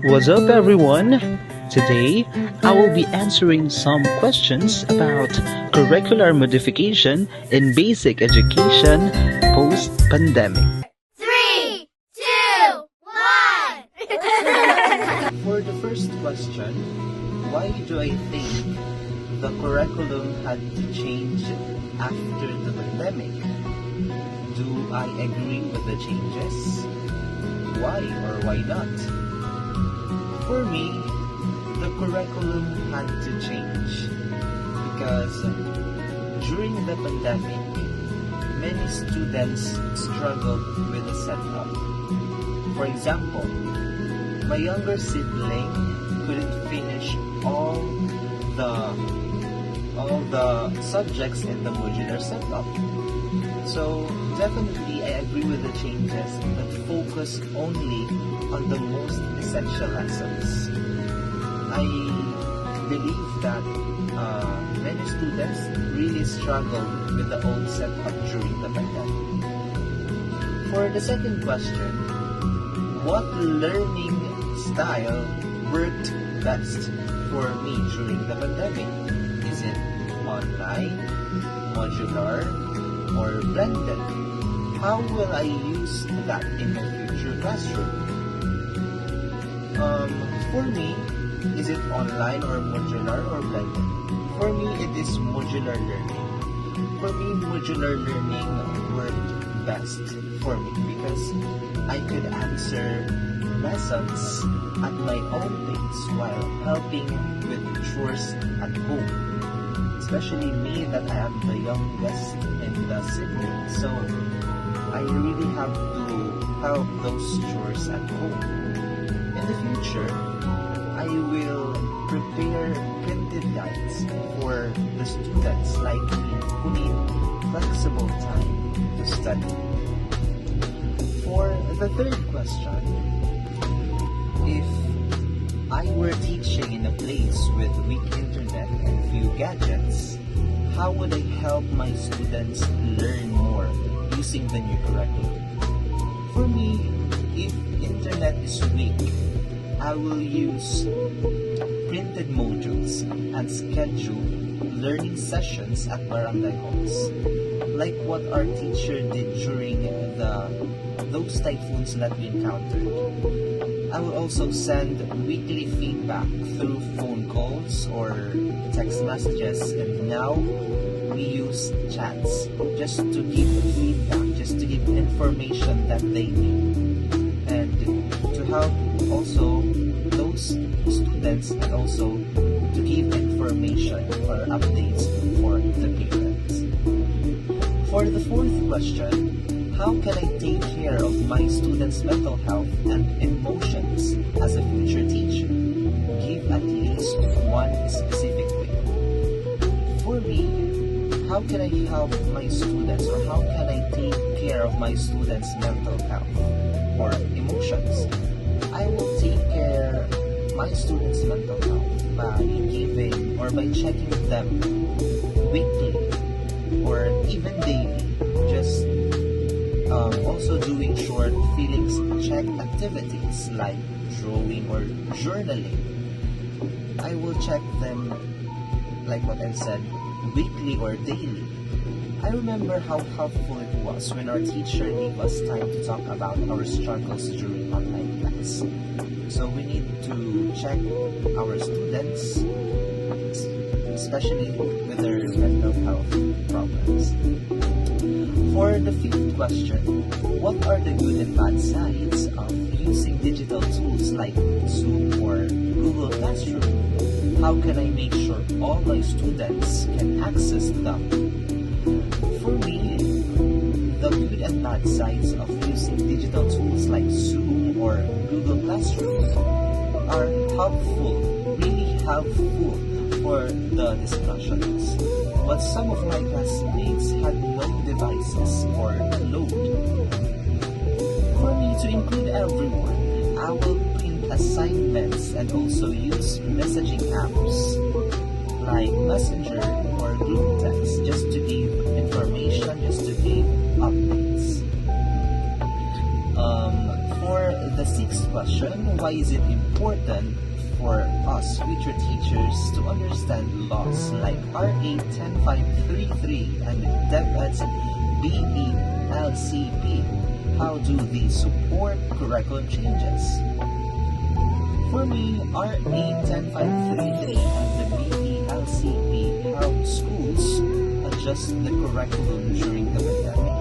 What's up, everyone? Today, I will be answering some questions about curricular modification in basic education post-pandemic. Three, two, one. For the first question, why do I think the curriculum had to change after the pandemic? Do I agree with the changes? Why or why not? For me, the curriculum had to change because during the pandemic, many students struggled with the setup. For example, my younger sibling couldn't finish all the subjects in the modular setup. So definitely I agree with the changes that focus only on the most essential lessons. I believe that many students really struggled with the old setup during the pandemic. For the second question, what learning style worked best for me during the pandemic? Is it online, modular, or blended? How will I use that in my future classroom? For me, is it online or modular or blended? For me, it is modular learning. For me, modular learning worked best for me because I could answer lessons at my own pace while helping with chores at home. Especially me that I am the youngest in the sibling, so I really have to help those chores at home. In the future, I will prepare printed guides for the students like me who need flexible time to study. For the third question, if I were teaching in a place with weak internet and few gadgets, how would I help my students learn more using the new curriculum? For me, if internet is weak, I will use printed modules and schedule learning sessions at barangay halls, like what our teacher did during those typhoons that we encountered. I will also send weekly feedback through phone calls or text messages, and now we use chats just to give feedback, just to give information that they need, and to help also those students and also to give information or updates for the parents. For the fourth question, how can I take care of my students' mental health and emotions as a future teacher? Give at least one specific way. For me, how can I help my students, or how can I take care of my students' mental health or emotions? I will take care of my students' mental health by giving or by checking them weekly or even daily. Just also doing short feelings check activities like drawing or journaling. I will check them, like what I said, weekly or daily. I remember how helpful it was when our teacher gave us time to talk about our struggles during online class. So we need to check our students, especially with their mental health problems. For the fifth question, what are the good and bad sides of using digital tools like Zoom or Google Classroom? How can I make sure all my students can access them? For me, the good and bad sides of using digital tools like Zoom or Google Classroom are helpful, really helpful for the discussions. But some of my classmates had no devices or load. For me to include everyone, I will print assignments and also use messaging apps like Messenger or group text just to give information, just to give updates. For The sixth question, why is it important for us future teachers to understand laws like RA 10533 and DepEd's BELCP? How do these support curriculum changes? For me, RA 10533 and the BELCP help schools adjust the curriculum during the pandemic,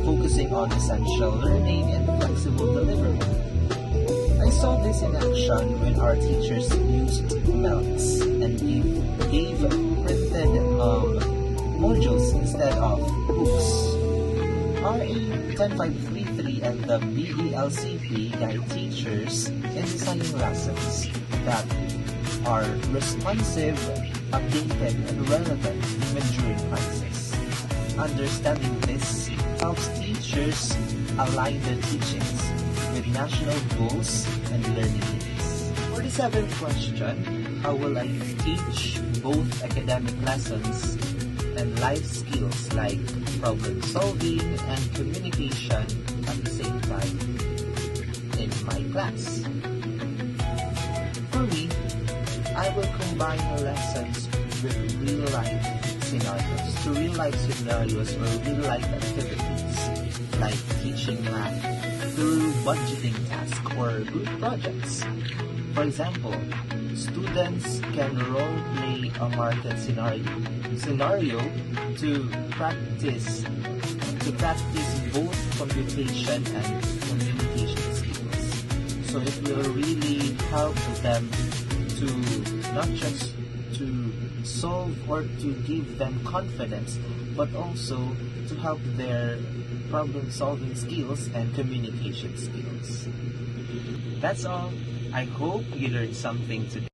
focusing on essential learning and flexible delivery. I saw this in action when our teachers used MELTs and gave printed modules instead of books. RA 10533 and the BELCP guide teachers in designing lessons that are responsive, updated, and relevant even during crisis. Understanding this helps teachers align their teachings with national goals and learning needs. For the seventh question, how will I teach both academic lessons and life skills like problem solving and communication at the same time in my class? For me, I will combine lessons with real-life scenarios or real-life activities like teaching math through budgeting tasks or group projects. For example, students can role-play a market scenario to practice both computation and communication skills. So it will really help them to not just to solve or to give them confidence, but also to help their problem-solving skills and communication skills. That's all. I hope you learned something today.